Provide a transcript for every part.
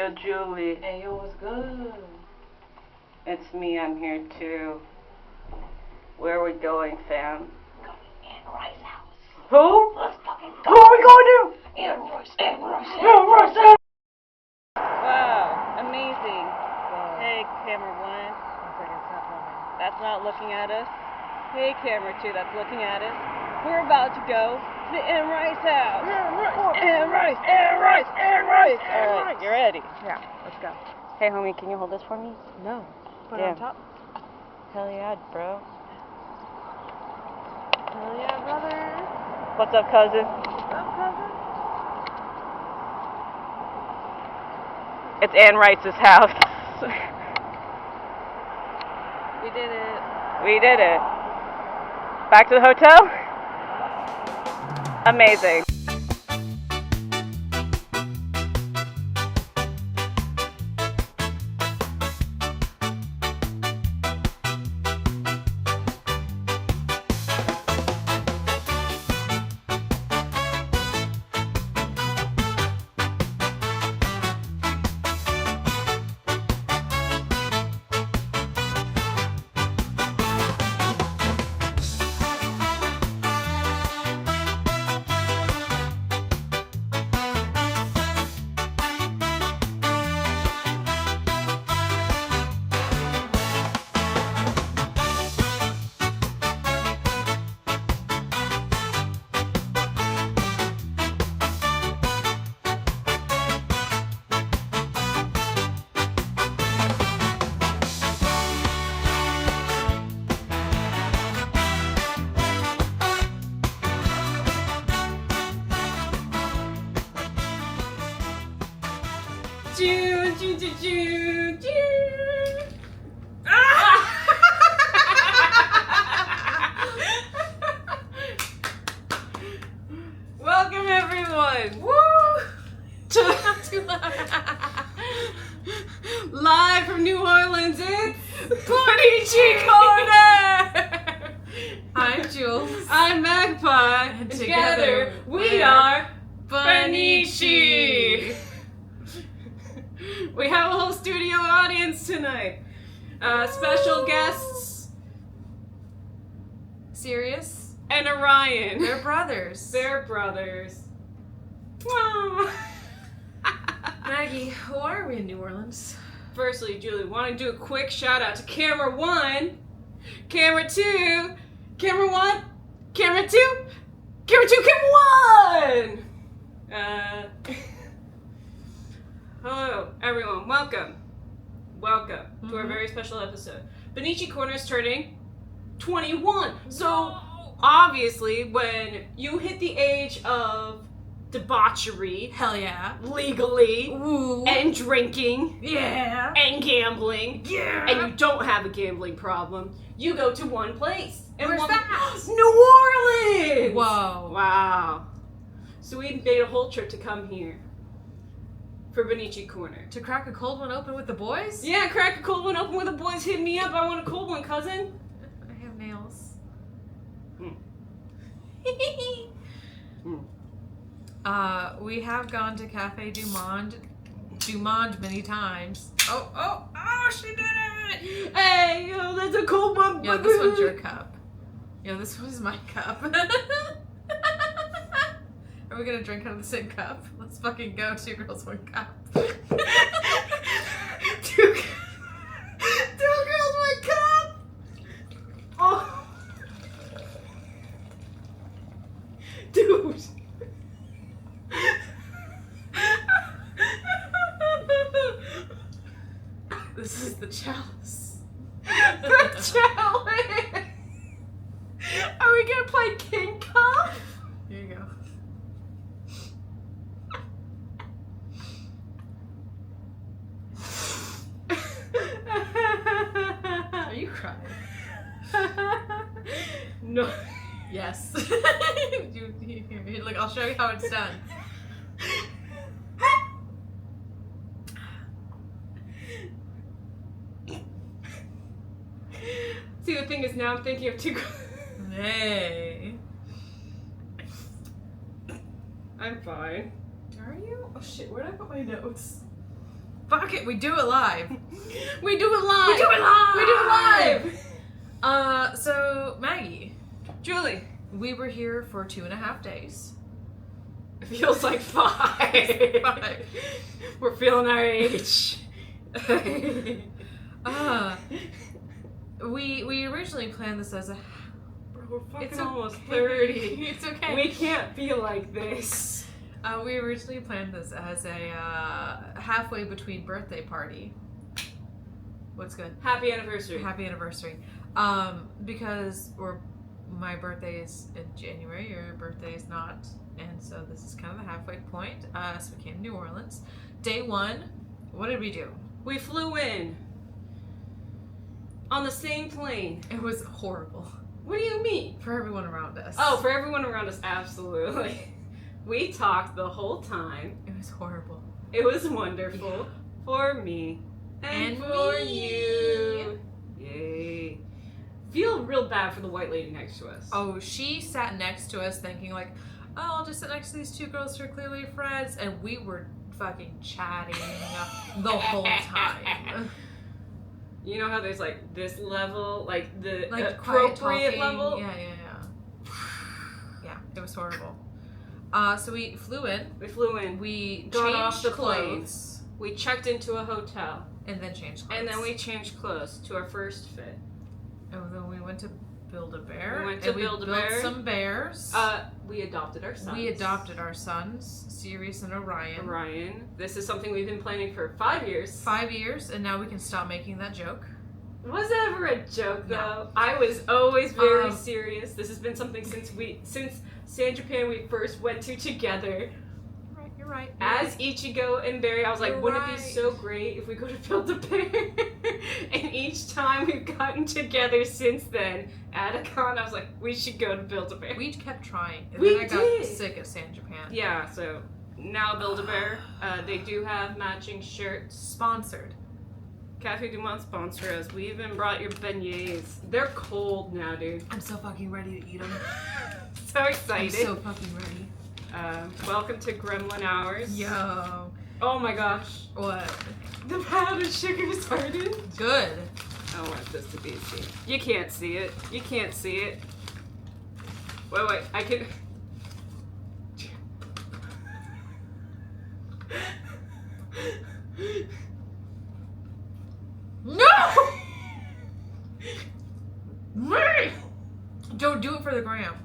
Yo, Julie. Hey, yo, what's good? It's me, I'm here too. Where are we going, fam? Going in Roy's house. Who? Let's fucking Who are we going to? In Roy's. Wow, amazing. Wow. Hey, camera one. One second, it's not filming. That's not looking at us. Hey, camera two, that's looking at us. We're about to go to the Ann Rice house. Ann Rice. All right, you ready? Yeah, let's go. Hey, homie, can you hold this for me? No. Put Yeah. it on top. Hell yeah, bro. Hell yeah, brother. What's up, cousin? What's up, cousin? It's Ann Rice's house. We did it. We did it. Back to the hotel? Amazing. Welcome everyone. Woo! Live from New Orleans, it's Bunniichii Corner. I'm Jules. I'm Magpie. And together we we're are Bunniichii. We have a whole studio audience tonight. Special guests Sirius? and Orion. They're brothers. They're brothers. Wow. Maggie, why are we in New Orleans? Firstly, Julie, want to do a quick shout out to camera one, camera two, camera one, camera two, camera two, camera one. Hello, everyone. Welcome to our very special episode. Bunniichii Corner is turning 21. So obviously, when you hit the age of debauchery, Hell yeah. legally, Ooh. and drinking, Yeah. and gambling, Yeah. and you don't have a gambling problem, you go to one place. And Where's one- that? New Orleans! Whoa. Wow. So we made a whole trip to come here for Bunniichii Corner. To crack a cold one open with the boys? Yeah, crack a cold one open with the boys. Hit me up. I want a cold one, cousin. I have nails. We have gone to Cafe Du Monde many times. Oh, she did it! Hey, yo, that's a cold one. Yo, this one's your cup. Yo, this one's my cup. Are we gonna drink out of the same cup? Let's fucking go. 2 girls, 1 cup. Two girls, 1 cup. Oh, dude. This is the chalice. The challenge. Are we gonna play King Cup? Here you go. Are you crying? No. Yes. Look, I'll show you how it's done. See, the thing is, now I'm thinking of two girls. Hey. I'm fine. Are you? Oh shit, where'd I put my notes? Fuck it, we do it live. We do it live. We do it live. We do it live. So Maggie, Julie, we were here for 2.5 days. it feels like 5. 5. We're feeling our age. We originally planned this as a. Bro, we're fucking It's almost okay. 30. It's okay. We can't be like this. We originally planned this as a halfway between birthday party. What's good? Happy anniversary. Happy anniversary. Because my birthday is in January, your birthday is not, and so this is kind of the halfway point. So we came to New Orleans. Day 1, what did we do? We flew in on the same plane. It was horrible What do you mean? for everyone around us. Oh, for everyone around us, absolutely. We talked the whole time. It was horrible. It was wonderful for me and for me. you. Yay. Feel real bad for the white lady next to us. Oh, she sat next to us thinking like, oh, I'll just sit next to these 2 girls who are clearly friends, and we were fucking chatting the whole time. You know how there's like this level, like the Like quiet appropriate talking. level? Yeah. Yeah, it was horrible. So we flew in. We flew in. We Got changed off the clothes. We checked into a hotel. And then changed clothes. And then we changed clothes to our first fit. And then we went to Build-A-Bear. We went to Build-A-Bear. built some bears. We adopted our sons. We adopted our sons, Sirius and Orion. Orion. This is something we've been planning for 5 years. 5 years, and now we can stop making that joke. Was it ever a joke though? No. I was always very Um, serious. This has been something since San Japan we first went to together. You're right. As Ichigo and Barry, I was like, You're wouldn't it right. be so great if we go to Build-A-Bear? And each time we've gotten together since then, at a con, I was like, we should go to Build-A-Bear. We kept trying. And We then I got did. sick of San Japan. Yeah, so now Build-A-Bear, they do have matching shirts. Sponsored. Cafe Du Monde sponsor us. We even brought your beignets. They're cold now, dude. I'm so fucking ready to eat them. So I'm excited. so fucking ready. Welcome to Gremlin Hours. Yo. Oh my gosh. What? The powdered sugar is hardened. Good. I want this to be seen. You can't see it. You can't see it. Wait, I can... No! Don't do it for the gram.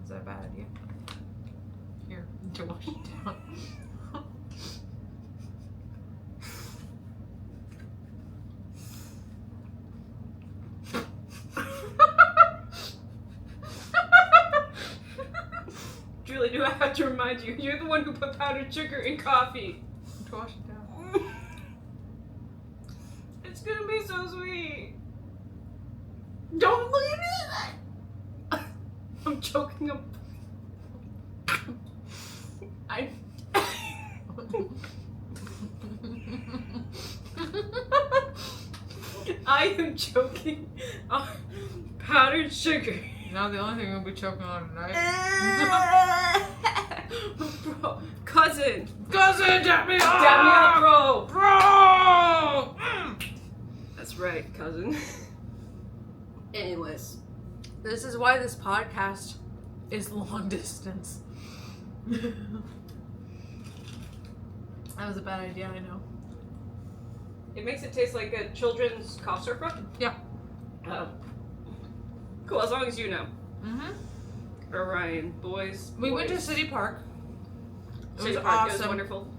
Is that a bad idea? Here, to wash it down. Julie, do I have to remind you? You're the one who put powdered sugar in coffee. To wash it down. It's gonna be so sweet. Don't leave it. I'm choking up. I am choking on powdered sugar. Now the only thing we'll be choking on tonight. Bro, cousin, Dab me up! dab me up, bro. Bro! That's right, cousin. Anyways, This is why this podcast is long distance. That was a bad idea, I know. it makes it taste like a children's cough syrup. Yeah. Cool, as long as you know. Mm-hmm. Orion, boys. We went to boys. City Park. It City was Park, awesome. It was wonderful.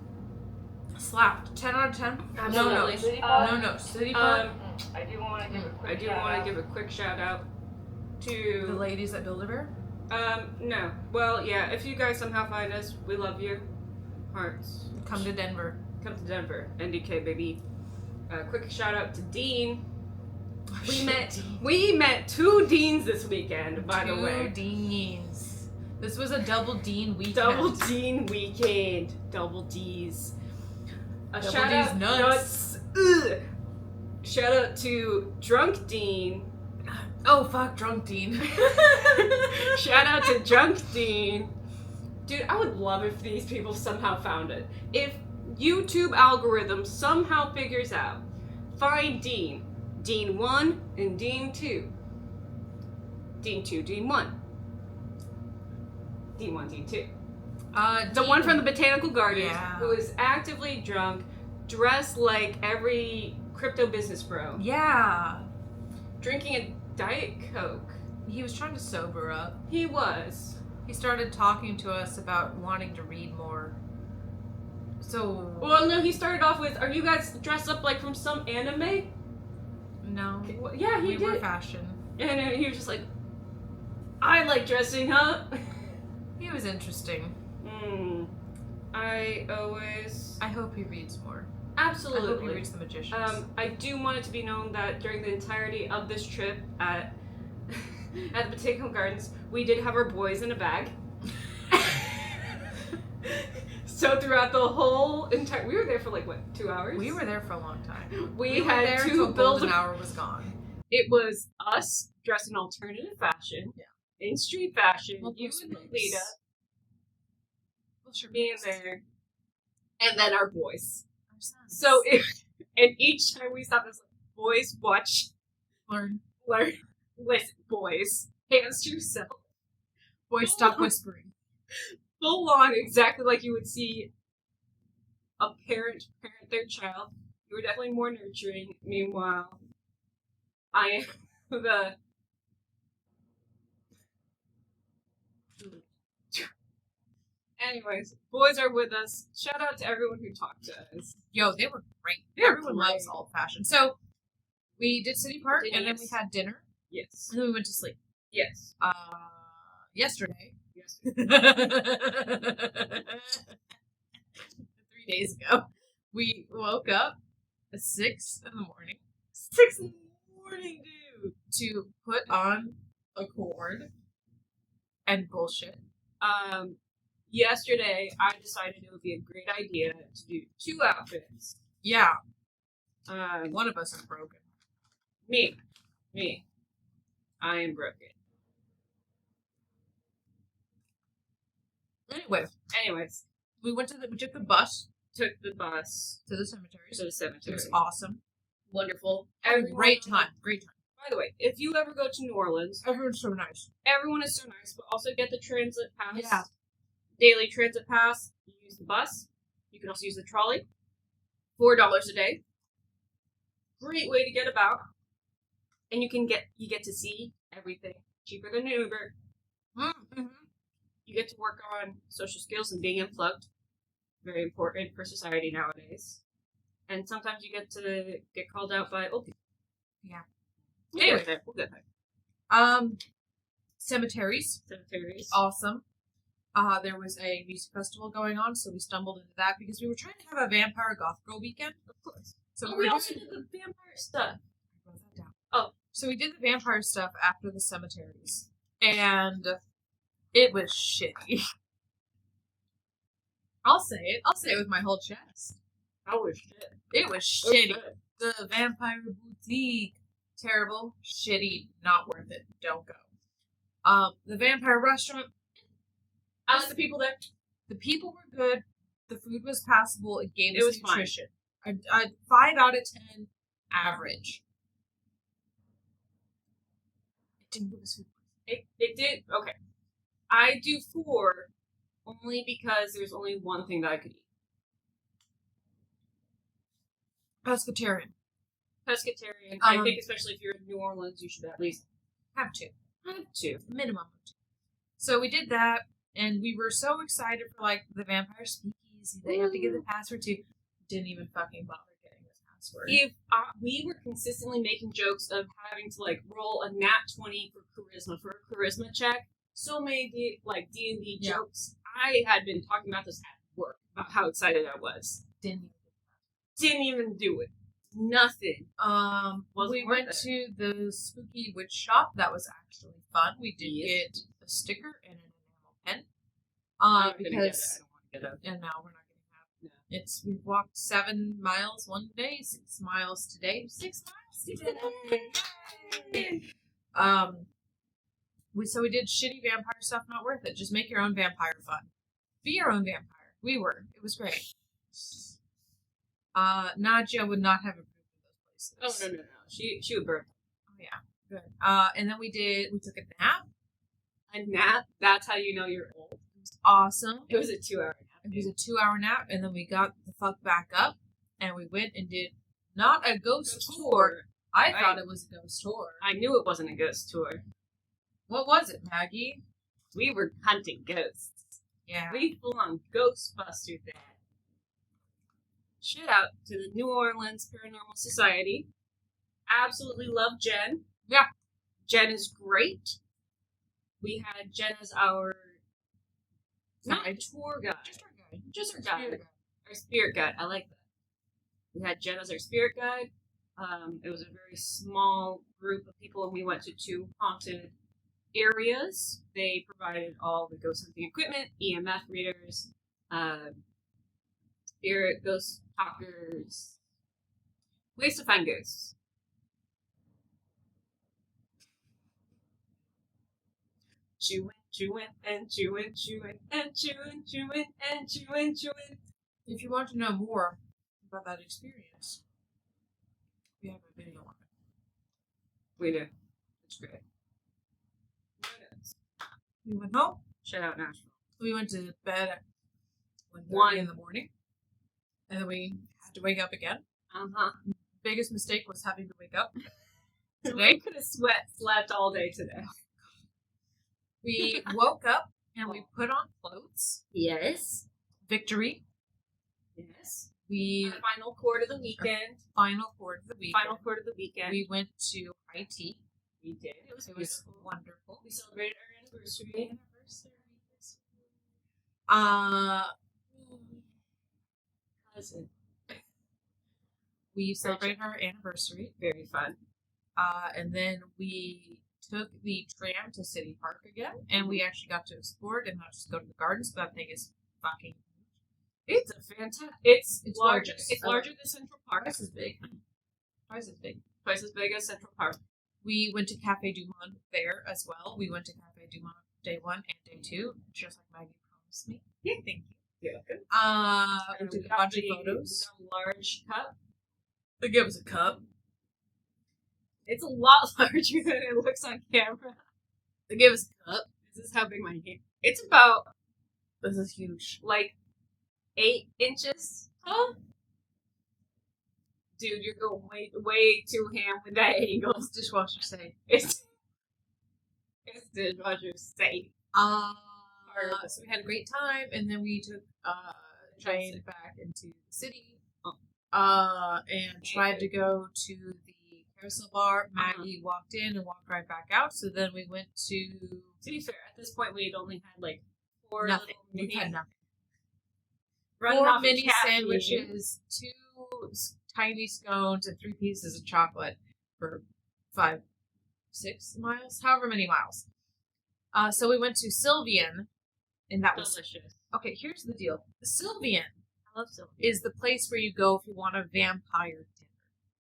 Slapped. 10 out of 10? Absolutely. City Park. I do want to give a quick shout out The to ladies at Build-A-Bear? no. Well, yeah, if you guys somehow find us, we love you. Hearts. Come to Denver. Come to Denver. NDK, baby. Quick shout out to Dean. Oh, We met 2 Deans this weekend, by the way. 2 Deans. This was a double Dean weekend. Double Dean weekend. Double D's. Double Shout D's out nuts. Ugh. Shout out to Drunk Dean Oh, fuck, Drunk Dean. Shout out to Drunk Dean. Dude, I would love if these people somehow found it. If YouTube algorithm somehow figures out, find Dean. Dean 1 and Dean 2. Dean 2, Dean 1. Dean 1, Dean 2. The one from the Botanical Gardens who is actively drunk, dressed like every crypto business bro. Yeah. Drinking a Diet Coke. He was trying to sober up. He was. He started talking to us about wanting to read more. So... Well, no, he started off with, are you guys dressed up like from some anime? No. Well, yeah, he we did. were fashion. And he was just like, I like dressing up. He was interesting. I hope he reads more. Absolutely. I hope he reads The Magicians. I do want it to be known that during the entirety of this trip at the Botanical Gardens, we did have our boys in a bag. So throughout the whole entire... We were there for like, what, 2 hours? We were there for a long time. We were had there two until bills golden hour was gone. It was us dressed in alternative fashion, in street fashion, Well, you and Lolita Sure being there, and then our boys. Our sons. So, and each time we stopped, it was like, boys, watch, Learn. Listen, boys, hands to yourself. Boys, stop whispering. Full on, exactly like you would see a parent their child. You were definitely more nurturing. Meanwhile, I am the... Anyways, boys are with us. Shout out to everyone who talked to us. Yo, they were great. They were Everyone great. loves old fashioned. So we did City Park, and then we had dinner, Yes. and then we went to sleep. Yes. Yesterday. Yes. 3 days ago, we woke up at 6 in the morning. 6 in the morning, dude. To put on a cord and bullshit. Yesterday, I decided it would be a great idea to do 2 outfits. Yeah. One of us is broken. Me. I am broken. Anyways, we took the bus. Took the bus to the cemetery. It was awesome. Wonderful. Great time. By the way, if you ever go to New Orleans, everyone's so nice. Everyone is so nice, but also get the transit pass. Yeah. Daily transit pass. You use the bus. You can also use the trolley. $4 a day. Great way to get about. And you get to see everything. Cheaper than an Uber. Mm-hmm. You get to work on social skills and being unplugged. Very important for society nowadays. And sometimes you get to get called out by old people. Yeah. Anyway, we'll get there. Cemeteries. Awesome. There was a music festival going on, so we stumbled into that because we were trying to have a vampire goth girl weekend. Of course. So we also did the vampire stuff. I wrote that down. Oh. So we did the vampire stuff after the cemeteries. And it was shitty. I'll say it with my whole chest. That was shit. It was shitty. The vampire boutique. Terrible, shitty, not worth it. Don't go. The vampire restaurant. I like the people there. The people were good. The food was passable. It gave us nutrition. Fine. 5 out of 10, average. It didn't give us food. It did. Okay. I do 4 only because there's only one thing that I could eat. Pescatarian. I think especially if you're in New Orleans, you should at least have 2. Minimum of 2. So we did that, and we were so excited for the vampire speakeasy. They have to get the password to. Didn't even fucking bother getting the password. If we were consistently making jokes of having to roll a nat 20 for a charisma check, so many D&D jokes. I had been talking about this at work about how excited I was. Didn't even do it. Nothing. We went to the spooky witch shop. That was actually fun. We did get a sticker and an enamel pen. Because I don't want to get it. And now we're not going to have. We've walked 7 miles one day, 6 miles today. 6 miles today. We did shitty vampire stuff, not worth it. Just make your own vampire fun. Be your own vampire. We were. It was great. Nadia would not have approved of those places. Oh, no. She would burn. Oh, yeah. Good. And then we took a nap. A nap? That's how you know you're old. It was awesome. It was a 2-hour nap. It was a 2-hour nap, and then we got the fuck back up, and we went and did not a ghost tour. I thought it was a ghost tour. I knew it wasn't a ghost tour. What was it, Maggie? We were hunting ghosts. Yeah. We flew on Ghostbuster that. Shout out to the New Orleans Paranormal Society. Absolutely love Jen. Yeah. Jen is great. We had Jen as our not tour guide. Just our guide. Our spirit guide. I like that. We had Jen as our spirit guide. It was a very small group of people, and we went to 2 haunted areas. They provided all the ghost hunting equipment, EMF readers, spirit ghost talkers, ways to find ghosts. Chewing, and chewing, and chewing. If you want to know more about that experience, we have a video on it. We do. It's great. We went home. Shout out Nashville. We went to bed at 1:30 in the morning. And then we had to wake up again. Biggest mistake was having to wake up. We could have slept all day today. We woke up and we put on clothes. Yes. Victory. Yes. Final chord of the weekend. We went to high tea. We did. It was wonderful. We celebrated our anniversary. Cousin. We celebrated our anniversary. Very fun. And then we took the tram to City Park again, and we actually got to explore it and not just go to the gardens. But that thing is fucking. It's a fantastic. It's larger. It's larger than Central Park. Twice as big. Twice as big as Central Park. We went to Cafe Du Monde there as well. We went to Cafe Du Monde day 1 and day 2, just like Maggie promised me. Yeah, thank you. We took a bunch of photos. A large cup. They gave us a cup. It's a lot larger than it looks on camera. They gave us a cup. This is how big my hand. It's about. This is huge. Like 8 inches tall. Dude, you're going way too ham with that angle. It's dishwasher safe. It's dishwasher safe. So we had a great time, and then we took train back into the city, and tried to go to the carousel bar. Maggie walked in and walked right back out. So then we went to. To be fair, at this point we had only had like 4 nothing. Little we had nothing. 4 4 mini sandwiches, 2 tiny scones, and 3 pieces of chocolate for 5, 6 miles, however many miles. So we went to Sylvian, and that was delicious. Okay, here's the deal. Sylvian, I love Sylvian, is the place where you go if you want a vampire dinner.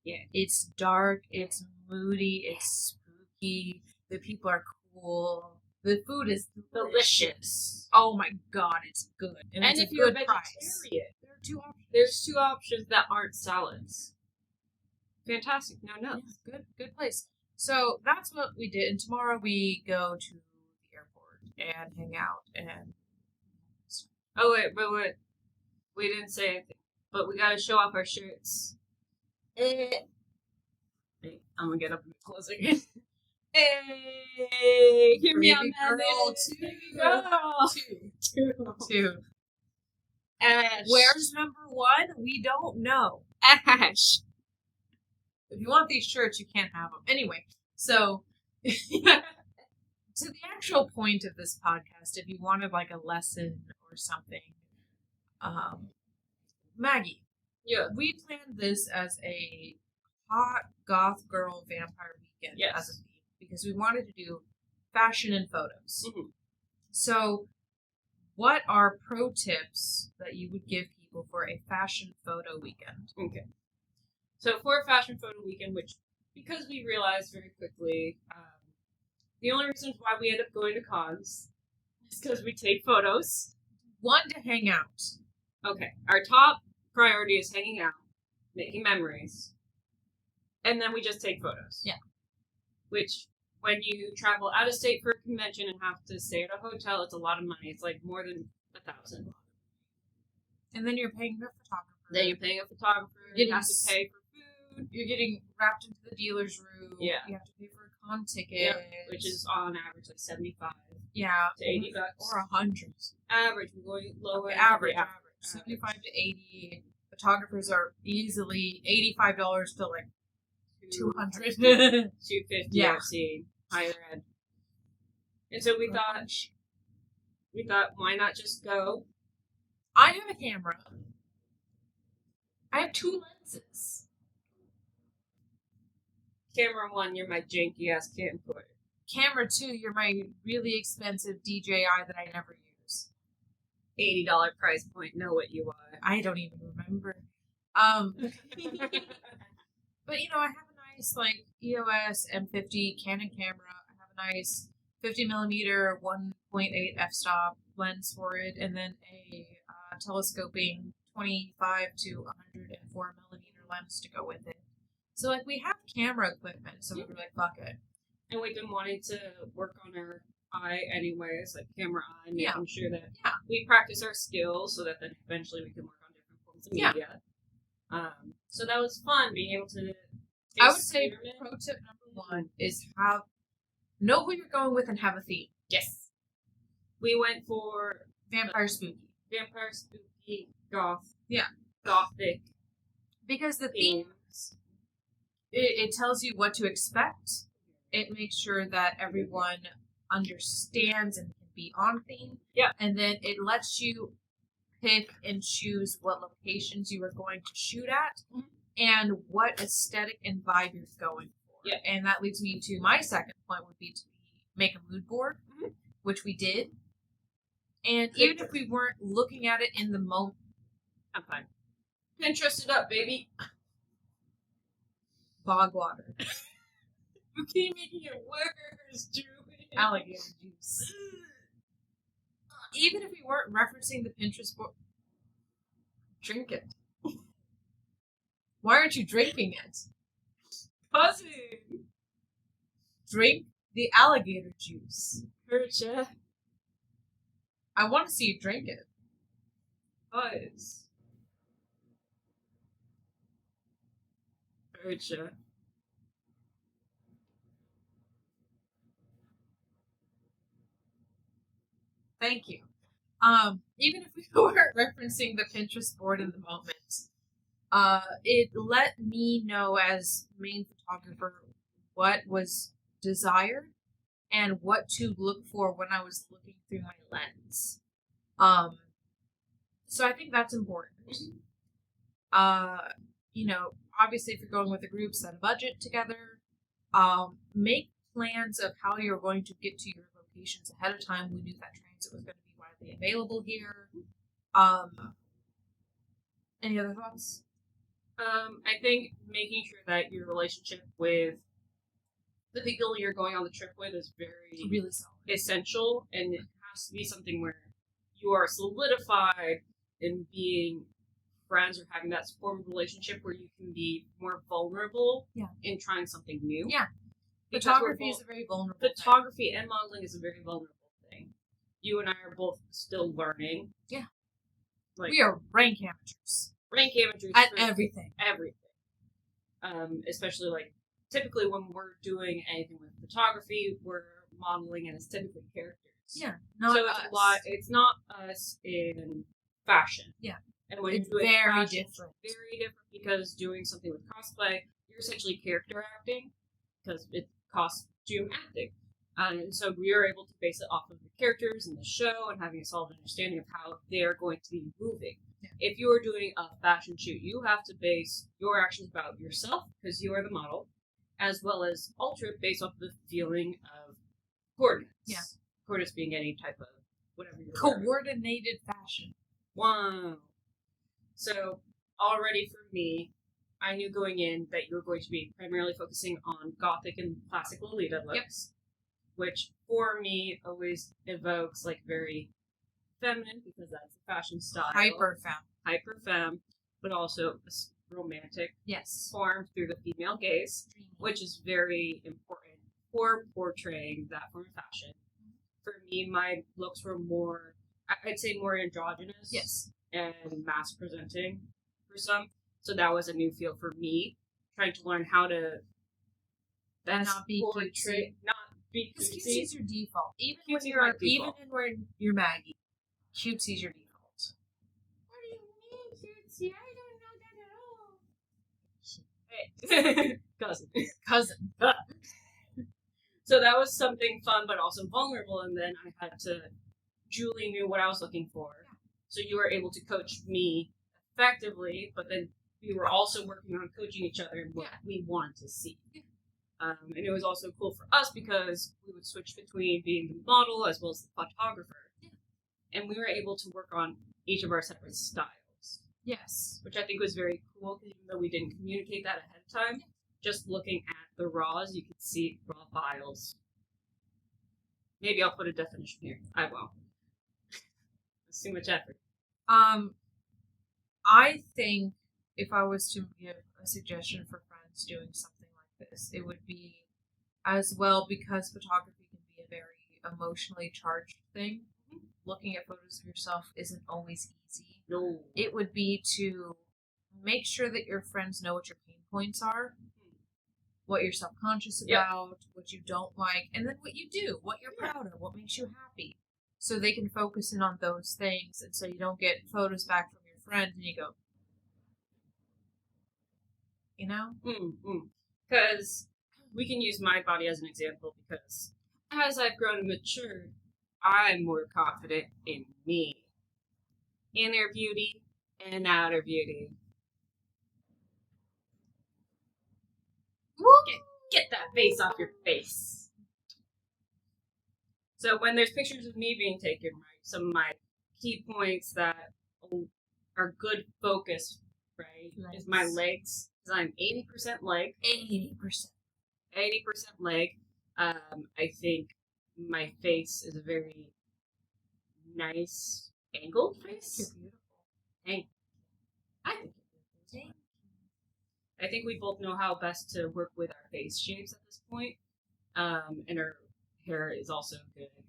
Yeah. It's dark, it's moody, it's spooky, the people are cool, the food is delicious. Oh my god, it's good. And it's if a you're good a price. vegetarian, There are 2 options. there's 2 options that aren't salads. Fantastic. No. Yeah, good place. So that's what we did. And tomorrow we go to the airport and hang out. And Oh wait, but we didn't say anything. But we gotta show off our shirts. Wait, I'm gonna get up and close again. Hey, hear me out, man. Two. Ash. Where's number 1? We don't know. Ash? If you want these shirts, you can't have them. Anyway, so to the actual point of this podcast, if you wanted like a lesson or something, Maggie, Yeah. we planned this as a hot goth girl vampire weekend as a theme because we wanted to do fashion and photos. Mm-hmm. So, what are pro tips that you would give people for a fashion photo weekend? Okay. So for a fashion photo weekend, which because we realized very quickly The only reason why we end up going to cons is because we take photos. One, to hang out. Okay, our top priority is hanging out, making memories, and then we just take photos. Yeah. Which, when you travel out of state for a convention and have to stay at a hotel, it's a lot of money. It's like more than $1,000. And then you're paying the photographer. Then you're paying a photographer. You have to pay for food. You're getting wrapped into the dealer's room. Yeah. You have to pay for a con ticket. Yeah, which is on average like $75 yeah, to $80 or $100. Average. We're going lower. Okay, average. 75 to 80. Photographers are easily $85 to like 200. 250. Yeah. I've seen higher end. And so we thought, why not just go? I have a camera. I have 2 lenses. Camera 1, you're my janky ass camcorder. Camera 2, you're my really expensive DJI that I never use. $80 price point. Know what you are. I don't even remember. But you know, I have a nice like EOS M50 Canon camera. I have a nice 50mm 1.8 f-stop lens for it, and then a telescoping 25 to 104mm lens to go with it. So like we have camera equipment, so we were like, fuck it. And we've been wanting to work on our eye anyways, like camera eye, making sure that we practice our skills so that then eventually we can work on different forms of media. So that was fun being able to. I would say pro tip number 1 is know who you're going with and have a theme. Yes. We went for Vampire spooky, goth. Yeah. Gothic. Because the themes, it tells you what to expect. It makes sure that everyone understands and can be on theme. Yeah. And then it lets you pick and choose what locations you are going to shoot at and what aesthetic and vibe you're going for. Yeah. And that leads me to my second point would be to make a mood board, which we did. And even if we weren't looking at it in the moment, I'm fine. Pinterest it up, baby. bog water. You keep making it worse, Drew. Alligator juice. Even if we weren't referencing the Pinterest board, drink it. Why aren't you drinking it? Cousin. Drink the alligator juice. Hurtcha. I want to see you drink it. Buzz. Hurtcha. Thank you. Even if we weren't referencing the Pinterest board in the moment, it let me know as main photographer what was desired and what to look for when I was looking through my lens. So I think that's important. You know, obviously if you're going with a group, set a budget together. Make plans of how you're going to get to your locations ahead of time. We knew that transit was going to be widely available here. Any other thoughts? I think making sure that your relationship with the people you're going on the trip with is really solid. Essential, and it has to be something where you are solidified in being friends or having that supportive relationship where you can be more vulnerable in trying something new. Yeah. Because photography is a very vulnerable Photography and modeling is a very vulnerable thing. You and I are both still learning. Yeah. Like, we are rank amateurs. Rank amateurs. At everything. Everything. Especially, like, typically when we're doing anything with photography, we're modeling and it's typically characters. Yeah. So it's not us in fashion. Yeah. And when it's you're doing very fashion, different. It's very different because doing something with cosplay, you're essentially character acting because it costume acting. And so we are able to base it off of the characters in the show and having a solid understanding of how they're going to be moving. Yeah. If you are doing a fashion shoot, you have to base your actions about yourself because you are the model, as well as alter it based off the feeling of coordinates. Yeah. Coordinates being any type of whatever you're coordinated fashion. Wow. So already for me, I knew going in that you were going to be primarily focusing on gothic and classic Lolita looks. which for me always evokes like very feminine because that's a fashion style. Hyper femme, but also a romantic Yes. form through the female gaze, which is very important for portraying that form of fashion. For me, my looks were more, I'd say more androgynous. Yes. And mass presenting for some. So that was a new field for me, trying to learn how to best not be portray, not be Because cutesy. cutesy's your default. Even Cutesy's when my you're default. when you're Maggie, cutesy's your default. What do you mean, cutesy? I don't know that at all. Hey. Cousin. So that was something fun, but also vulnerable. And then I had to. Julie knew what I was looking for, so you were able to coach me effectively. But then we were also working on coaching each other and what we wanted to see. And it was also cool for us because we would switch between being the model as well as the photographer. And we were able to work on each of our separate styles. Yes. Which I think was very cool because even though we didn't communicate that ahead of time, just looking at the raws, you could see raw files. Maybe I'll put a definition here. I won't. It's too much effort. I think if I was to give a suggestion for friends doing something like this, it would be as well because photography can be a very emotionally charged thing. Looking at photos of yourself isn't always easy. No. It would be to make sure that your friends know what your pain points are, what you're self-conscious about, what you don't like, and then what you do, what you're proud of, what makes you happy. So they can focus in on those things, and so you don't get photos back from your friend and you go, you know? Because we can use my body as an example because as I've grown and matured, I'm more confident in me. Inner beauty and outer beauty. Get that face off your face. So when there's pictures of me being taken, right, some of my key points that are good focus, right, is my legs. Because I'm 80% leg. 80% leg. I think my face is a very nice angled face. You're beautiful. Thank you. I think you're beautiful. I think we both know how best to work with our face shapes at this point. And our hair is also good for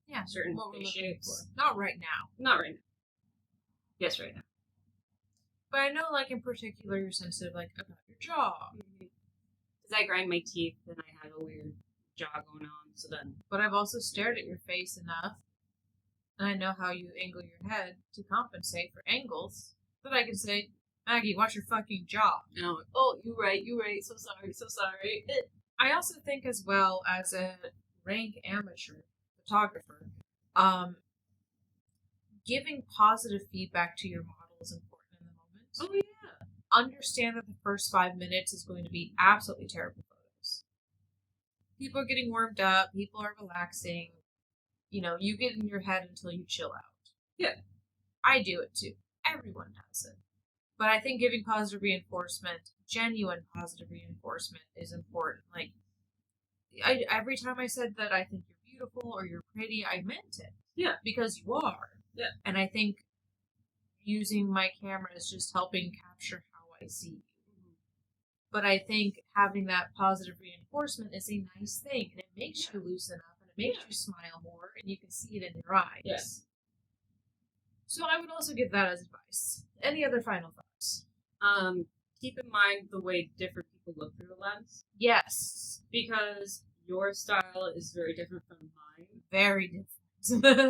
each of our certain face shapes. Not right now. Not right now. Yes, right now. But I know, like, in particular, you're sensitive, like, about your jaw. Because I grind my teeth and I had a weird jaw going on, so then... But I've also stared at your face enough, and I know how you angle your head to compensate for angles, that I can say, Maggie, watch your fucking jaw. No. Oh, you're right, so sorry. I also think as well, as a rank amateur photographer, giving positive feedback to your model is important in the moment. Oh, yeah. Understand that the first 5 minutes is going to be absolutely terrible photos. People are getting warmed up, people are relaxing. You know, you get in your head until you chill out. Yeah. I do it too. Everyone does it. But I think giving positive reinforcement, genuine positive reinforcement, is important. Like, every time I said that I think you're beautiful or you're pretty, I meant it. Yeah. Because you are. Yeah. And I think using my camera is just helping capture how I see you. But I think having that positive reinforcement is a nice thing, and it makes you loosen up, and it makes you smile more, and you can see it in your eyes. Yes. So I would also give that as advice. Any other final thoughts? Keep in mind the way different people look through a lens. Yes. Because your style is very different from mine. Very different.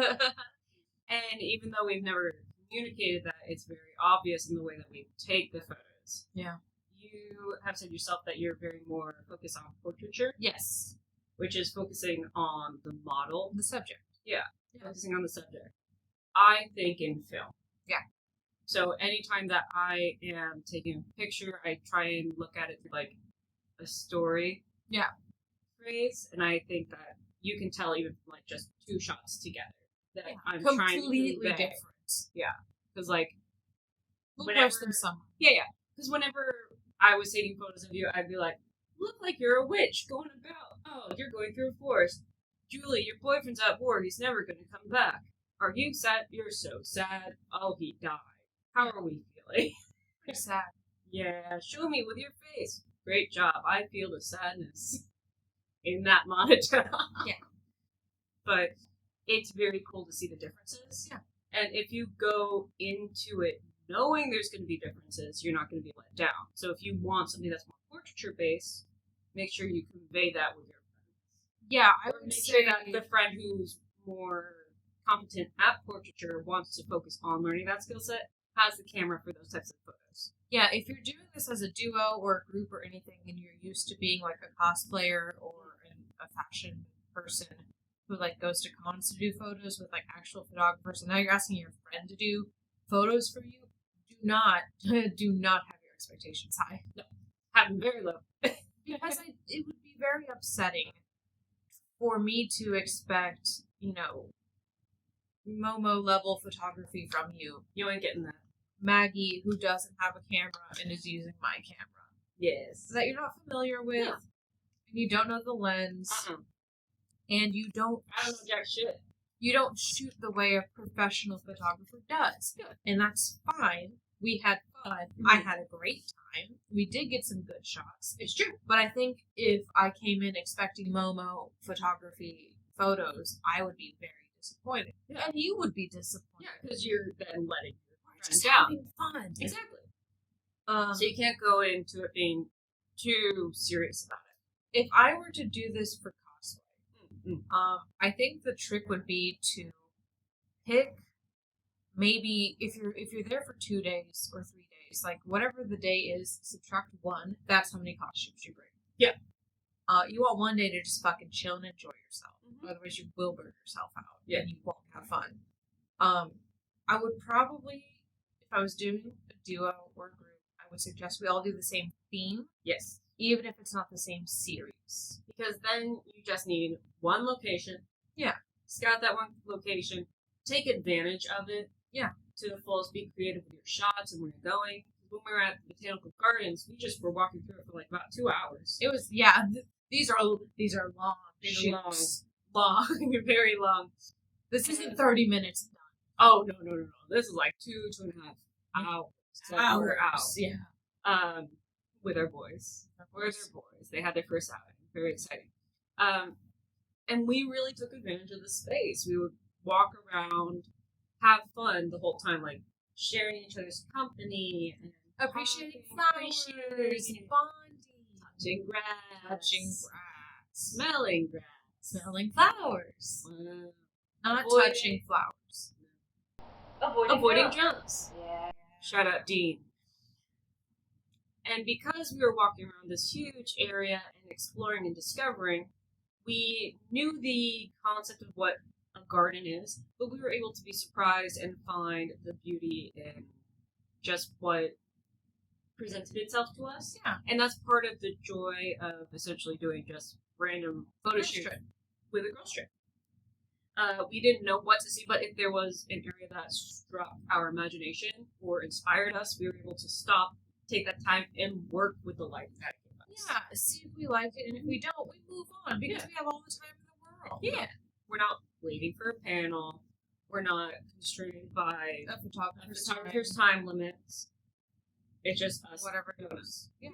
And even though we've never communicated that, it's very obvious in the way that we take the photos. Yeah. You have said yourself that you're very more focused on portraiture. Yes. Which is focusing on the model. The subject. Yeah. Focusing on the subject. I think in film. Yeah. So anytime that I am taking a picture, I try and look at it through like a story. Yeah. Phrase, and I think that you can tell even from like just 2 shots together that I'm completely trying to different. Yeah, because like we'll post them somewhere. Yeah. Because whenever I was taking photos of you, I'd be like, "Look like you're a witch going about." Oh, like you're going through a forest. Julie, your boyfriend's at war. He's never going to come back. Are you sad? You're so sad. Oh, he died. How are we feeling? Pretty sad. Yeah, show me with your face. Great job. I feel the sadness in that monotone. Yeah. But it's very cool to see the differences. Yeah. And if you go into it knowing there's going to be differences, you're not going to be let down. So if you want something that's more portraiture based, make sure you convey that with your friends. Yeah, I Or would make say sure that the friend who's more competent at portraiture wants to focus on learning that skill set has the camera for those types of photos. Yeah, if you're doing this as a duo or a group or anything, and you're used to being like a cosplayer or a fashion person who like goes to cons to do photos with like actual photographers, and now you're asking your friend to do photos for you, do not have your expectations high. No, have them very low. Because it would be very upsetting for me to expect, Momo level photography from you. You ain't getting that. Maggie, who doesn't have a camera and is using my camera. Yes. That you're not familiar with, No. and you don't know the lens, and you don't. I don't know jack shit. You don't shoot the way a professional photographer does, and that's fine. We had fun. Mm-hmm. I had a great time. We did get some good shots. It's true. But I think if I came in expecting Momo photography photos, I would be very disappointed, and you would be disappointed. Yeah, because you're then letting Just down. having fun. Exactly. So So you can't go into it being too serious about it. if I were to do this for cosplay, Mm-hmm. I think the trick would be to pick maybe if you're there for 2 days or 3 days, like whatever the day is, subtract 1. That's how many costumes you bring. Yeah. You want 1 day to just fucking chill and enjoy yourself. Mm-hmm. Otherwise, you will burn yourself out. Yeah. And you won't have fun. I would probably, if I was doing a duo or a group, I would suggest we all do the same theme, Yes. even if it's not the same series. Because then you just need one location. Yeah. Scout that one location. Take advantage of it. Yeah. To the fullest. Be creative with your shots and where you're going. When we were at the Botanical Gardens, we just were walking through it for like about 2 hours. It was these are long These are shoots. long, very long. This isn't 30 minutes done. Oh no! This is like 2.5 hours. So we're out. Yeah. With our boys. They had their first outing. Very exciting. And we really took advantage of the space. We would walk around, have fun the whole time, like sharing each other's company and Appreciating talking, flowers, appreciating, bonding, touching grass, smelling grass, smelling flowers, not Avoiding- touching flowers. avoiding drums. Yeah. Shout out Dean. And because we were walking around this huge area and exploring and discovering, we knew the concept of what a garden is, but we were able to be surprised and find the beauty in just what presented itself to us. Yeah. And that's part of the joy of essentially doing just random photo Girls shoot trip. with a girls trip. We didn't know what to see, but if there was an area that struck our imagination or inspired us, we were able to stop, take that time, and work with the light that gave us. Yeah, see if we liked it, and if we don't, we move on because we have all the time in the world. Yeah. We're not waiting for a panel. We're not constrained by A photographer's time limits. It's just us. Whatever goes. Yeah.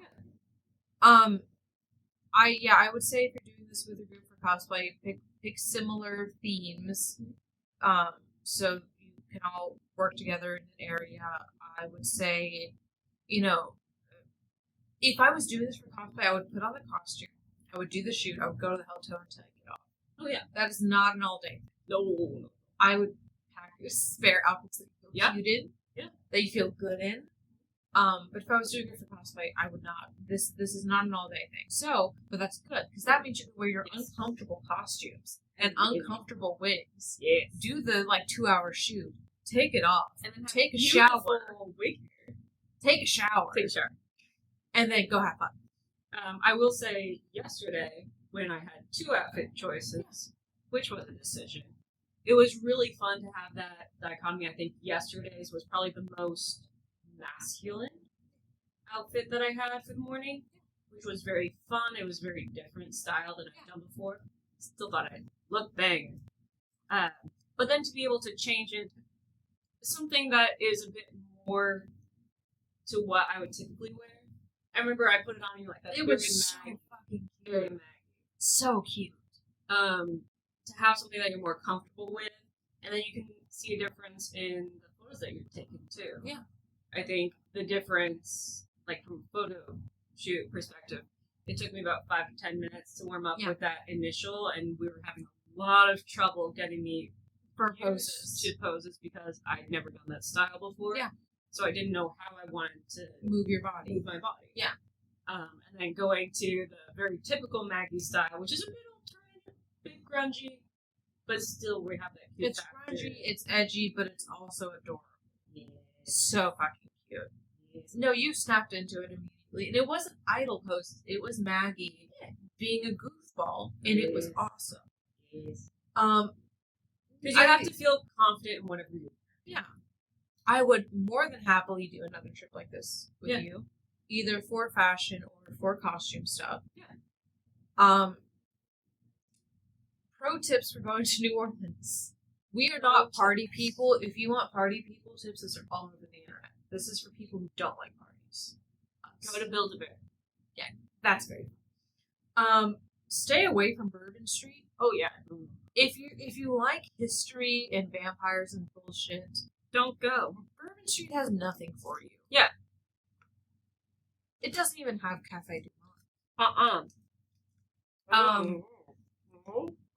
I would say if you're doing this with a group for cosplay, pick similar themes, so you can all work together in an area. I would say, if I was doing this for cosplay, I would put on the costume, I would do the shoot, I would go to the hotel and take it off. Oh yeah. That is not an all day thing. No. I would pack spare outfits that you feel Yeah. cute in, Yeah. that you feel good in. But if I was doing it for cosplay, I would not. This is not an all day thing. So, but that's good because that means you can wear your uncomfortable costumes and uncomfortable wigs. Yeah. Do the 2-hour shoot. Take it off. And then Take a beautiful shower. wig. Take a shower. Take a shower. And then go have fun. I will say yesterday when I had 2 outfit choices, which was a decision. It was really fun to have that dichotomy. I think yesterday's was probably the most masculine outfit that I had for the morning, which was very fun. It was a very different style than I've done before. Still thought I looked banging. But then to be able to change it, something that is a bit more to what I would typically wear. I remember I put it on you like that. It was so fucking very cute. Maggie. So cute. To have something that you're more comfortable with, and then you can see a difference in the photos that you're taking too. Yeah. I think the difference, like from a photo shoot perspective, it took me about 5 to 10 minutes to warm up with that initial, and we were having a lot of trouble getting me for poses because I'd never done that style before. Yeah. So I didn't know how I wanted to move my body. Yeah. And then going to the very typical Maggie style, which is a bit alternative, a bit grungy, but still we have that cute It's factor. grungy, it's edgy, but it's also adorable. Yeah. So fucking cute. Yes. No, you snapped into it immediately. And it wasn't idle poses. It was Maggie being a goofball, and it was awesome. Yes. Because you have to feel confident in whatever you do. Yeah. I would more than happily do another trip like this with you, either for fashion or for costume stuff. Yeah. Pro tips for going to New Orleans. We are not party people. If you want party people tips, these are all over the internet. This is for people who don't like parties. Go to Build-A-Bear. Yeah, that's very fun. Stay away from Bourbon Street. Oh yeah. If you like history and vampires and bullshit, don't go. Bourbon Street has nothing for you. Yeah. It doesn't even have Cafe du Monde.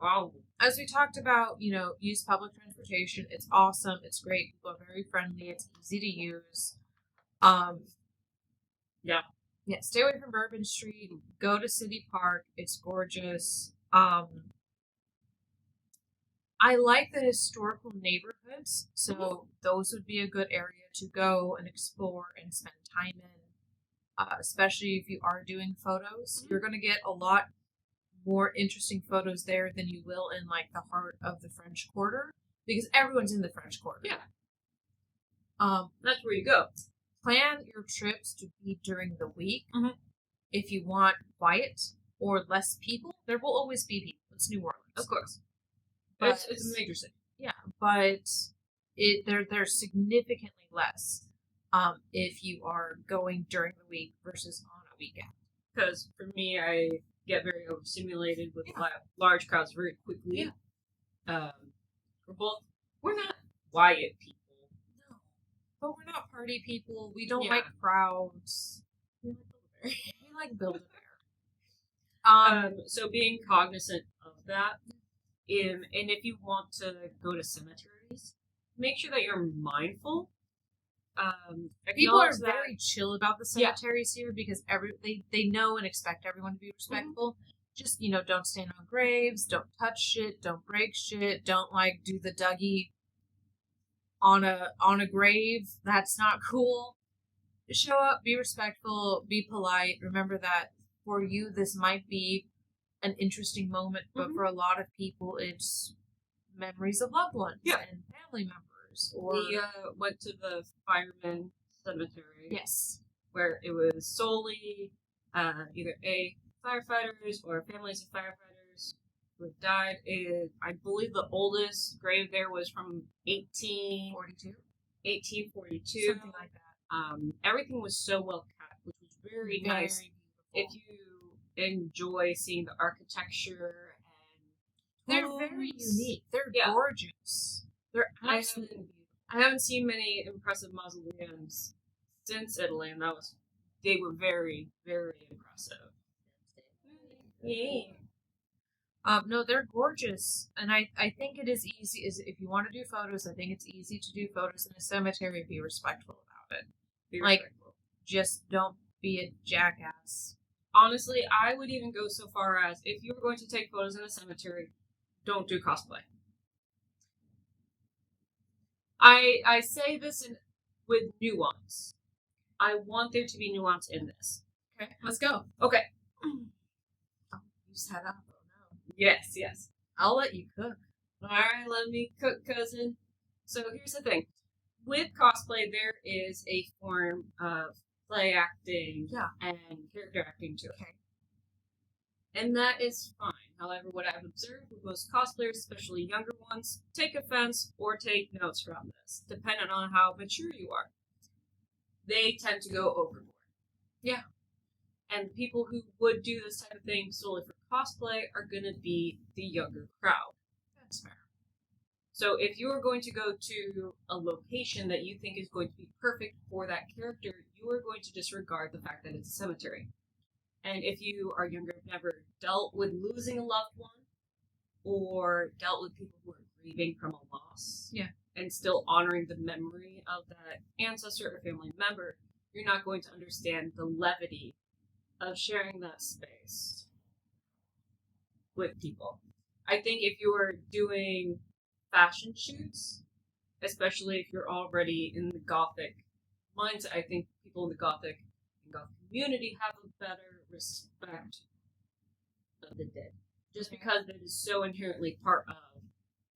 Wow. As we talked about, use public transportation. It's awesome. It's great. People are very friendly. It's easy to use. Yeah. Yeah. Stay away from Bourbon Street. Go to City Park. It's gorgeous. I like the historical neighborhoods, so those would be a good area to go and explore and spend time in, especially if you are doing photos. Mm-hmm. You're going to get a lot more interesting photos there than you will in, like, the heart of the French Quarter, because everyone's in the French Quarter. Yeah. That's where you go. Plan your trips to be during the week. Mm-hmm. If you want quiet or less people, there will always be people. It's New Orleans. Of course. But it's a major city. Yeah, but there's significantly less if you are going during the week versus on a weekend. Because for me, I get very overstimulated with large crowds very quickly. Yeah. We're not quiet people. No, but we're not party people. We don't like crowds. We like Build-A-Bear. So being cognizant of that. And if you want to go to cemeteries, make sure that you're mindful. People are very chill about the cemeteries here because they know and expect everyone to be respectful. Mm-hmm. Just, don't stand on graves, don't touch shit, don't break shit, don't do the Dougie on a grave. That's not cool. Show up, be respectful, be polite. Remember that for you this might be an interesting moment, but for a lot of people it's memories of loved ones and family members. Or we went to the fireman cemetery. Yes. Where it was solely either firefighters or families of firefighters who had died. I believe the oldest grave there was from 1842. Something like that. Everything was so well kept, which was very nice. Beautiful. If you enjoy seeing the architecture, and they're very unique. They're gorgeous. They're absolutely beautiful. I haven't seen many impressive mausoleums since Italy, and they were very, very impressive. Yeah. No, they're gorgeous, and I think it is easy. If you want to do photos, I think it's easy to do photos in a cemetery. Be respectful about it. Be respectful. Just don't be a jackass. Honestly, I would even go so far as, if you were going to take photos in a cemetery, don't do cosplay. I say this with nuance. I want there to be nuance in this. Okay, let's go. Okay. Oh, you set up. Oh no. Yes. I'll let you cook. Alright, let me cook, cousin. So here's the thing. With cosplay, there is a form of play acting, Yeah. and character acting to it. Okay. And that is fine. However, what I've observed with most cosplayers, especially younger ones, take offense or take notes from this, depending on how mature you are. They tend to go overboard. Yeah. And people who would do this type of thing solely for cosplay are going to be the younger crowd. That's fair. So if you are going to go to a location that you think is going to be perfect for that character, you are going to disregard the fact that it's a cemetery. And if you are younger, have never dealt with losing a loved one, or dealt with people who are grieving from a loss, and still honoring the memory of that ancestor or family member, you're not going to understand the levity of sharing that space with people. I think if you are doing fashion shoots, especially if you're already in the Gothic mindset, I think people in the Gothic community have a better respect of the dead. Just because it is so inherently part of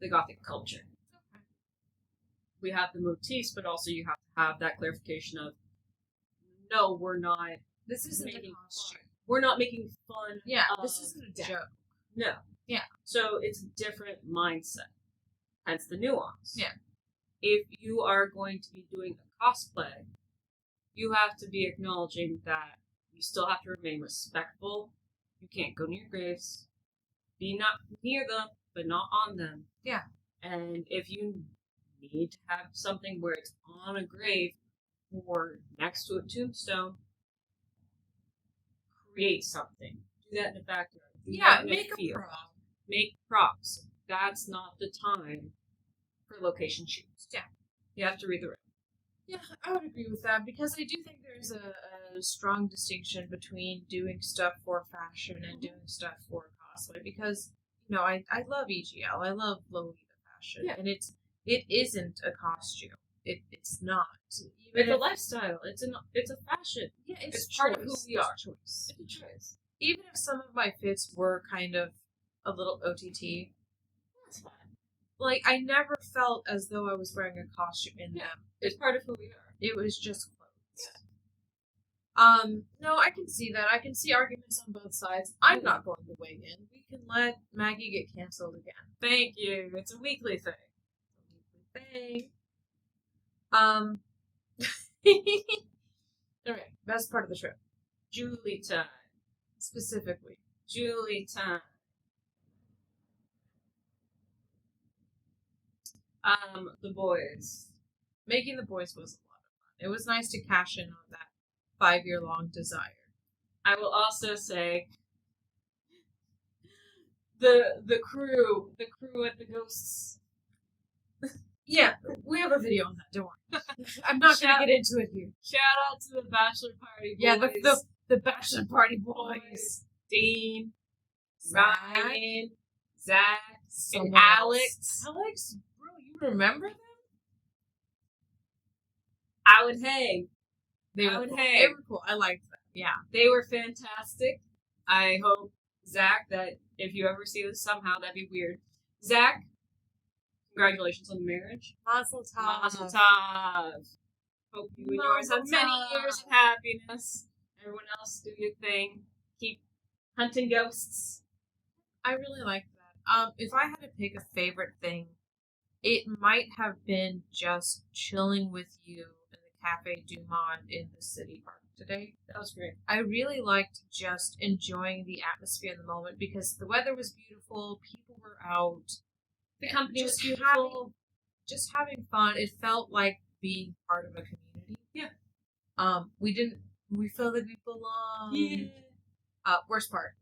the Gothic culture. Okay. We have the motifs, but also you have to have that clarification of, no, we're not. This isn't a making costume. fun. We're not making fun. Yeah, of this isn't a death. joke. No. Yeah. So it's a different mindset. Hence the nuance. Yeah. If you are going to be doing a cosplay, you have to be acknowledging that you still have to remain respectful. You can't go near graves. Be not near them, but not on them. Yeah. And if you need to have something where it's on a grave or next to a tombstone, create something. Do that in a backyard. Make a prop. Make props. That's not the time for location shoots. Yeah. You have to read the room. Yeah, I would agree with that because I do think there's a strong distinction between doing stuff for fashion and doing stuff for cosplay because, I love EGL. I love Lolita fashion. Yeah. And it isn't a costume. It's not. It's a lifestyle. It's a fashion. Yeah, it's part of who we are. Choice. It's a choice. Even if some of my fits were kind of a little OTT, that's fine. Like, I never felt as though I was wearing a costume in them. It's part of who we are. It was just clothes. Yeah. No, I can see that. I can see arguments on both sides. I'm not going to weigh in. We can let Maggie get canceled again. Thank you. It's a weekly thing. Thing. Okay, best part of the trip. Julie time. Specifically. Julie time. The boys. Making the boys was a lot of fun. It was nice to cash in on that 5-year-long desire. I will also say the crew at the Ghosts. Yeah, we have a video on that, don't worry. I'm not going to get into it here. Shout out to the bachelor party boys. Yeah, the bachelor party boys. Dean, Zach, Ryan, Zach, and else. Alex. Alex, bro, you remember them? I would hang. They were cool. I liked them. Yeah. They were fantastic. I hope, Zach, that if you ever see this somehow, that'd be weird. Zach, congratulations on the marriage. Mazel tov. Mazel tov. Hope you and yours have many years of happiness. Everyone else, do your thing. Keep hunting ghosts. I really liked that. If I had to pick a favorite thing, it might have been just chilling with you in the Cafe Du Monde in the city park today. That was great. I really liked just enjoying the atmosphere in the moment because the weather was beautiful, people were out. The company was Just beautiful. Just having fun. It felt like being part of a community. Yeah. We felt like we belonged. Yeah. Worst part.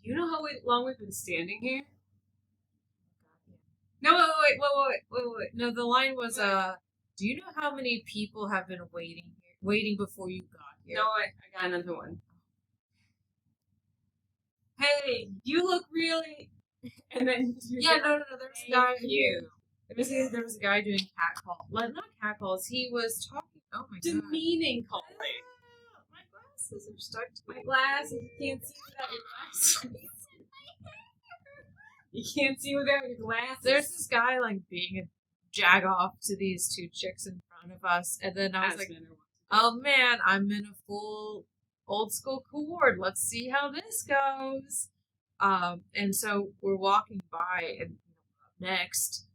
You know how long we've been standing here? No, wait. No, the line was, do you know how many people have been waiting before you got here? No, I got another one. Hey, you look really... And then... No, there was a guy... You. There was a guy doing catcall. Like, not catcalls, he was talking... Oh my god. Demeaning calling. My glasses are stuck to My glasses, you can't see without your glasses. You can't see without your glasses. There's this guy, like, being a jag-off to these two chicks in front front of us, and then I was As like, men are wont to do. oh man, I'm in a full old school cord. Let's see how this goes. And so we're walking by, and next,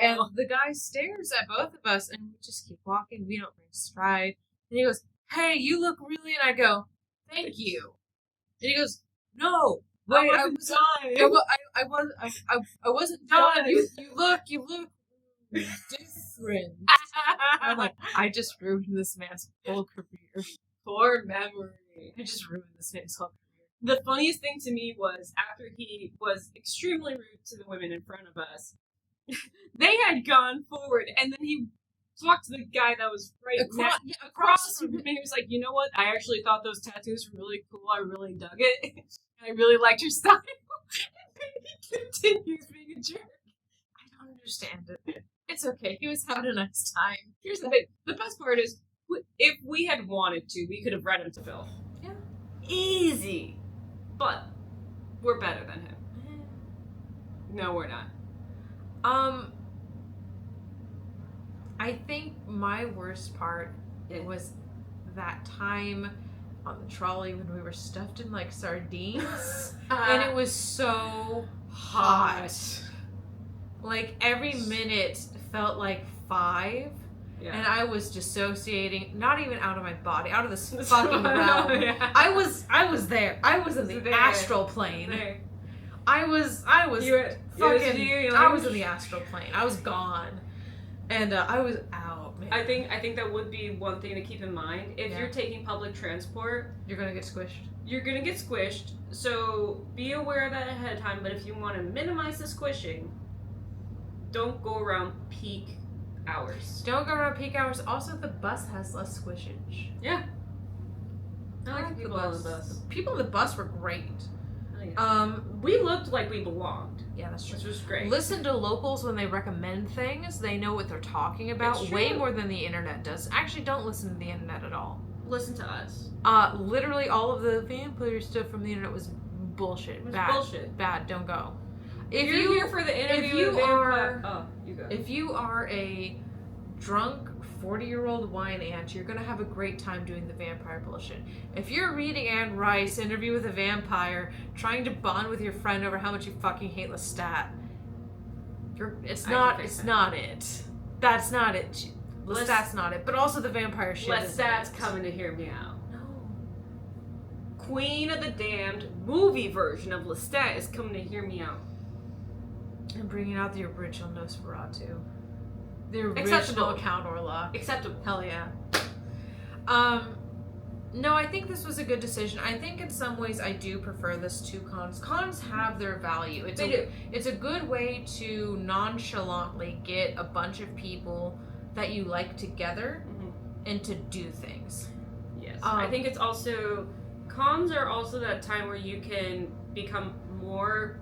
and the guy stares at both of us, and we just keep walking. We don't break stride. And he goes, "Hey, you look really," and I go, "Thank you." And he goes, "No, wait, I wasn't done. You look different." I'm like, I just ruined this man's whole career. Poor memory. I just ruined this man's whole career. The funniest thing to me was after he was extremely rude to the women in front of us, they had gone forward, and then he talked to the guy that was across from him. He was like, "You know what? I actually thought those tattoos were really cool. I really dug it. And I really liked your style." And he continues being a jerk. I don't understand it. It's okay. He was having a nice time. Here's the thing. The best part is, if we had wanted to, we could have read him to filth. Yeah. Easy. But we're better than him. No, we're not. I think my worst part was that time on the trolley when we were stuffed in like sardines and it was so hot. Like every minute felt like 5. Yeah. And I was dissociating, not even out of my body, out of this fucking realm. Yeah. I was there. I was in the astral plane. There. I was in the astral plane. I was gone. And I was out, man. I think that would be one thing to keep in mind. If you're taking public transport, you're gonna get squished. You're gonna get squished. So be aware of that ahead of time. But if you want to minimize the squishing, don't go around peak hours. Don't go around peak hours. Also, the bus has less squishage. Yeah. I like the bus. People on the bus were great. Oh, yeah. We looked like we belonged. Yeah, that's true. Which was great. Listen to locals when they recommend things. They know what they're talking about way more than the internet does. Actually, don't listen to the internet at all. Listen to us. Literally all of the vampire stuff from the internet was bullshit. It was bad. Bullshit. Bad. Don't go. If you're here for the interview, you go. If you are a drunk 40-year-old wine aunt, you're gonna have a great time doing the vampire bullshit. If you're reading Anne Rice, Interview with a Vampire, trying to bond with your friend over how much you fucking hate Lestat, it's not it. That's not it. Lestat's not it. But also the vampire shit. Lestat's coming to hear me out. No. Queen of the Damned movie version of Lestat is coming to hear me out. And bringing out the original Nosferatu. The original Count Orlok. Acceptable. Hell yeah. No, I think this was a good decision. I think in some ways I do prefer this to cons. Cons have their value. It's a good way to nonchalantly get a bunch of people that you like together and to do things. Yes. I think it's also, cons are also that time where you can become more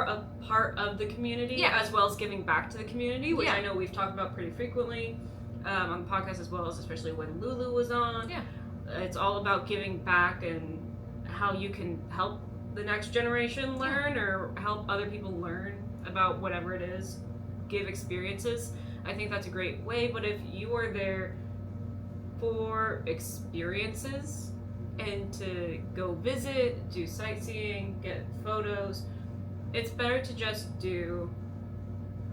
a part of the community, as well as giving back to the community, which I know we've talked about pretty frequently on the podcast, as well as especially when Lulu was on. Yeah. It's all about giving back and how you can help the next generation learn or help other people learn about whatever it is, give experiences. I think that's a great way, but if you are there for experiences and to go visit, do sightseeing, get photos, it's better to just do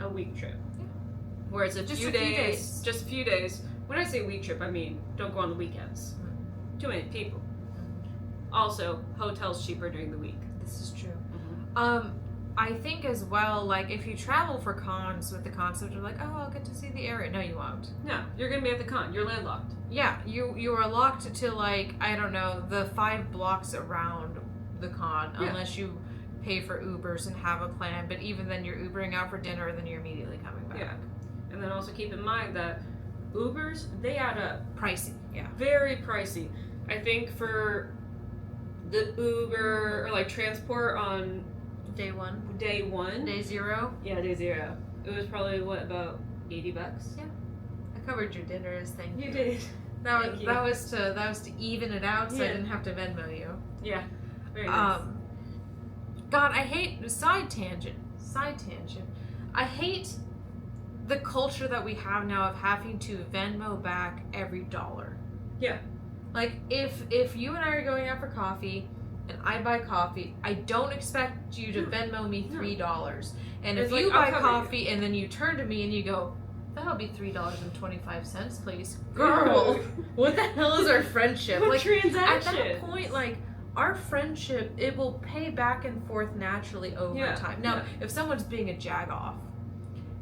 a week trip. Yeah. Where it's just a few days. When I say week trip, I mean don't go on the weekends. Mm-hmm. Too many people. Also, hotels cheaper during the week. This is true. Mm-hmm. I think as well, like if you travel for cons with the concept of like, oh, I'll get to see the area. No, you won't. No, you're gonna be at the con. You're landlocked. Yeah, you are locked to like, I don't know, the 5 blocks around the con, unless you pay for Ubers and have a plan, but even then you're Ubering out for dinner and then you're immediately coming back. Yeah. And then also keep in mind that Ubers, they add up. Pricey. Yeah. Very pricey. I think for the Uber or like transport on day one. Day 0. Yeah, day 0. It was probably about $80. Yeah. I covered your dinners, thank you. You did. That was to even it out, so I didn't have to Venmo you. Yeah. Very nice. God, I hate side tangent. I hate the culture that we have now of having to Venmo back every dollar. Yeah. Like, if you and I are going out for coffee and I buy coffee, I don't expect you to Venmo me $3. And if you buy coffee and then you turn to me and you go, that'll be $3.25, please. Girl, what the hell is our friendship? Like, transaction. At that point, like, our friendship, it will pay back and forth naturally over time. Now, if someone's being a jag-off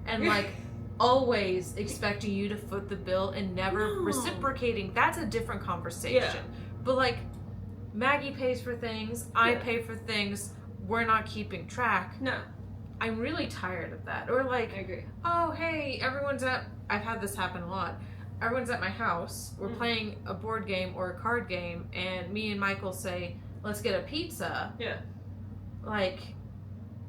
and, like, always expecting you to foot the bill and never reciprocating, that's a different conversation. Yeah. But, like, Maggie pays for things, I pay for things, we're not keeping track. No. I'm really tired of that. Or, like, I agree. Oh, hey, I've had this happen a lot. Everyone's at my house, we're playing a board game or a card game, and me and Michael say, let's get a pizza. Yeah. Like,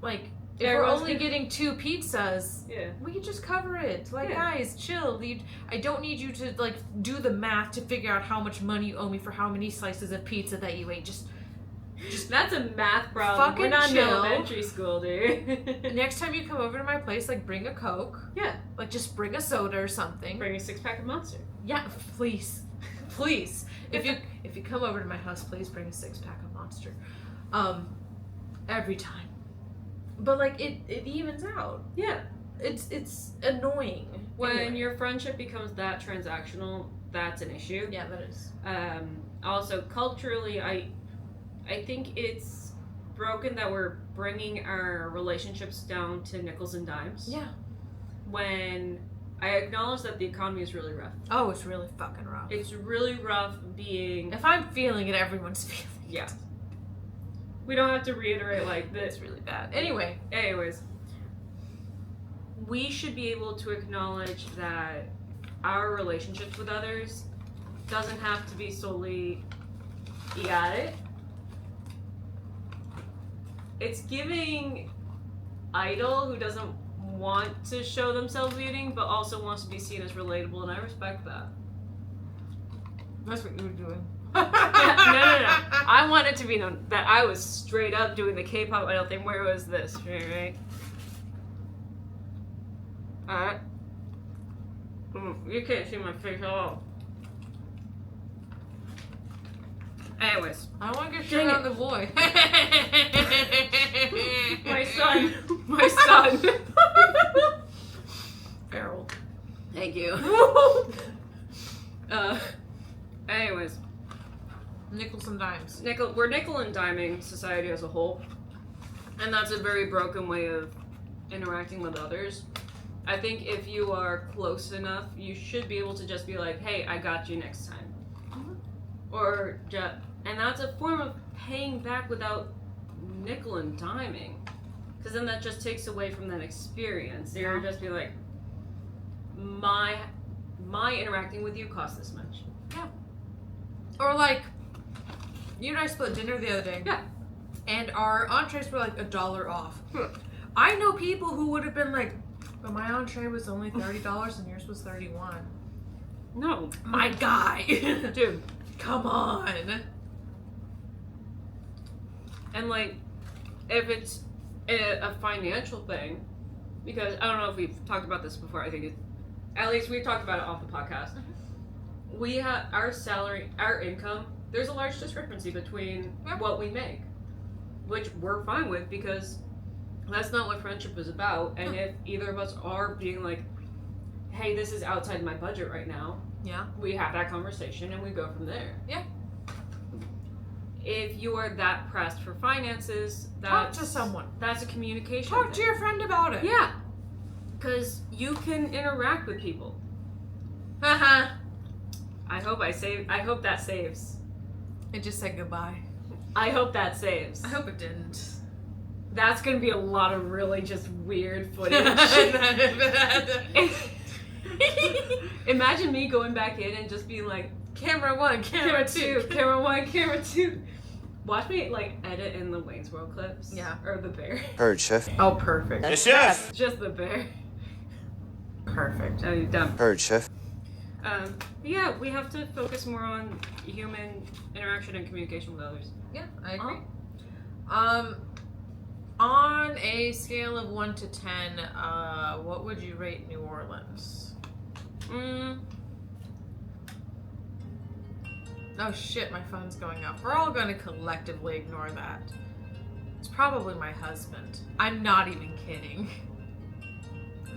if we're only getting 2 pizzas, we can just cover it. Like, guys, chill. I don't need you to, like, do the math to figure out how much money you owe me for how many slices of pizza that you ate. Just that's a math problem. We're not in elementary school, dude. Next time you come over to my place, like, bring a Coke. Yeah. Like, just bring a soda or something. Bring a 6-pack of Monster. Yeah, please. Please. If you come over to my house, please bring a 6-pack of Monster. Every time. But, like, it evens out. Yeah. It's annoying. When your friendship becomes that transactional, that's an issue. Yeah, that is. Also, culturally, I think it's broken that we're bringing our relationships down to nickels and dimes. Yeah. When I acknowledge that the economy is really rough. Oh, it's really fucking rough. It's really rough being... If I'm feeling it, everyone's feeling it. Yeah. We don't have to reiterate, like, that it's really bad. Anyways. We should be able to acknowledge that our relationships with others doesn't have to be solely, you got it. It's giving idol who doesn't want to show themselves leading, but also wants to be seen as relatable, and I respect that. That's what you were doing. No. I want it to be known that I was straight up doing the K-pop idol thing. Where was this? Right? Alright. You can't see my face at all. Anyways. I want to get shit on the boy. My son. Feral. Thank you. Anyways. Nickels and dimes. We're nickel and diming society as a whole. And that's a very broken way of interacting with others. I think if you are close enough, you should be able to just be like, hey, I got you next time. Or just... And that's a form of paying back without nickel and diming. Because then that just takes away from that experience. You're just be like, my interacting with you cost this much. Yeah. Or like, you and I split dinner the other day. Yeah. And our entrees were like $1 off. I know people who would have been like, but my entree was only $30 and yours was $31. No. My guy. Dude. Come on. And like, if it's a financial thing, because I don't know if we've talked about this before, I think at least we've talked about it off the podcast. We have our salary, our income, there's a large discrepancy between what we make, which we're fine with because that's not what friendship is about. And if either of us are being like, hey, this is outside my budget right now, we have that conversation and we go from there. Yeah. If you are that pressed for finances, talk to someone. That's a communication Talk to your friend about it. Yeah. Because you can interact with people. Haha. I hope that saves. It just said goodbye. I hope that saves. I hope it didn't. That's gonna be a lot of really just weird footage. Imagine me going back in and just being like, camera 1, camera 2, camera 1, camera 2. Watch me like edit in the Wayne's World clips. Yeah. Or the bear. Heard, chef. Oh, perfect. Yes, chef. Just the bear. Perfect. Oh, you're done. Heard, chef. Yeah, we have to focus more on human interaction and communication with others. Yeah, I agree. On On a scale of 1 to 10, what would you rate New Orleans? Oh shit, my phone's going off. We're all going to collectively ignore that. It's probably my husband. I'm not even kidding.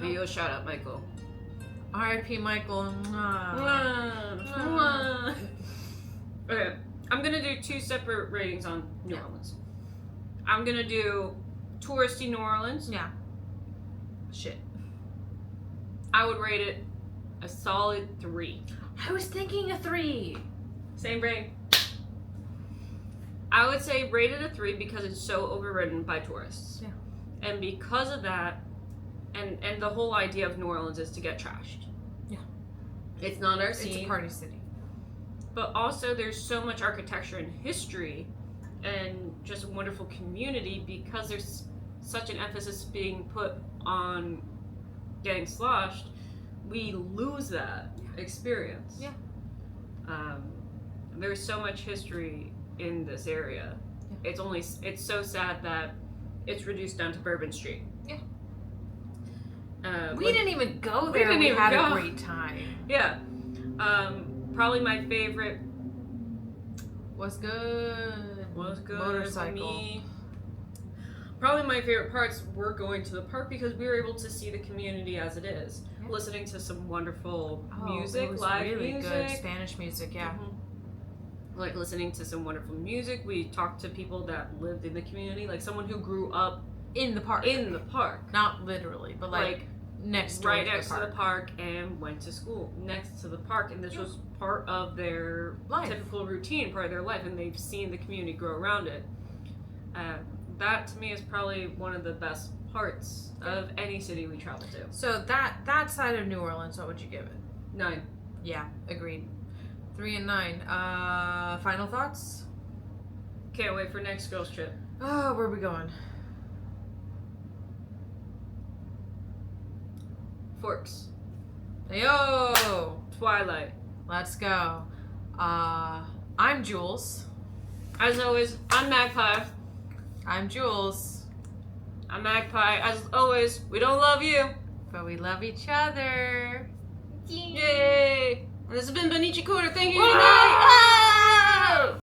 Yo, shout out, Michael. R.I.P. Michael. Okay, I'm gonna do 2 separate ratings on New Orleans. I'm gonna do touristy New Orleans. Yeah. Shit. I would rate it a solid 3. I was thinking a 3. Same rating. I would say rate it a 3 because it's so overridden by tourists. Yeah. And because of that, and the whole idea of New Orleans is to get trashed. Yeah. It's not our scene. It's a party city. But also there's so much architecture and history and just a wonderful community because there's such an emphasis being put on getting sloshed, we lose that experience. Yeah. There's so much history in this area. Yeah. It's so sad that it's reduced down to Bourbon Street. Yeah. We didn't even go there. We had a great time. Yeah. Probably my favorite was good. Motorcycle. Probably my favorite parts were going to the park because we were able to see the community as it is. Yeah. Listening to some wonderful music, it was live really music. Good Spanish music, yeah. Mm-hmm. Like listening to some wonderful music. We talked to people that lived in the community, like someone who grew up in the park. In the park. Not literally, but like next right next to the park and went to school next to the park, and this was part of their typical routine, part of their life, and they've seen the community grow around it. That to me is probably one of the best parts of any city we travel to. So that side of New Orleans, what would you give it? 9. Yeah, agreed. 3 and 9. Final thoughts? Can't wait for next girls trip. Oh, where are we going? Forks. Heyo! Twilight. Let's go. I'm Jules. As always, I'm Magpie. I'm Jules. I'm Magpie. As always, we don't love you, but we love each other. Yay! And this has been Bunniichii Corner. Thank you. Good night.